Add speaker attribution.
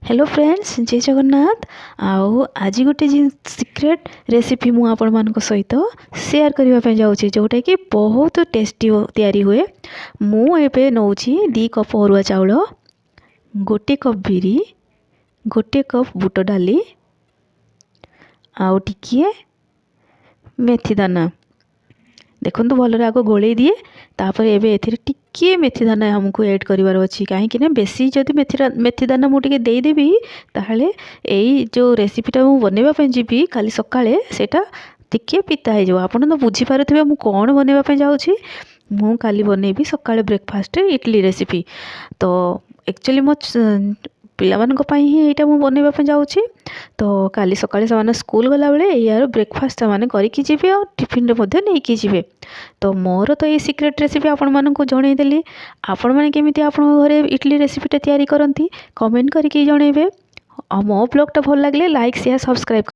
Speaker 1: Hello friends, जय जगन्नाथ। आओ आज गोटे सीक्रेट रेसिपी मु आपण मानक सहित शेयर करने जाऊँगी, जोटा कि बहुत टेस्टी तैयारी हुए। मु एबे नौची 2 कप अरुआ चाउल, 1 कप बिरी, 1 कप बुट डाली, आउ टिकिए मेथी दाना। देखो भल आग गोले दिए, तापर एबे एथिरे टिकिए मेथी दाना हमको ऐड करिवार अछि। काहे कि ना बेसी जदि मेथी दाना मु टिके देई देबी ताहले एई जो रेसिपीटा मु बनेबा पय जीबी काली सकाळे सेटा टिके पिता हे जो। आपण तो बुझी पारुथिबे मु कोन बनेबा पय जाउछि। मु काली बनेबी सकाळे ब्रेकफास्ट इडली रेसिपी। तो एक्चुअली मो पिलामानक पय ही एटा मु बनेबा पय जाउछि। तो काली सकाळे समान स्कूल गला बेले यार ब्रेकफास्ट समान करिकी जीवे और टिफिन रे मध्ये नेकी जीवे। तो मोर तो ये सीक्रेट रेसिपी आपण मानक जणै देली। आपण माने केमिति आपण घरे इडली रेसिपीटा तैयारी करंती कमेंट करके जणैबे। आ मो ब्लॉगटा भल लागले लाइक शेयर सब्सक्राइब।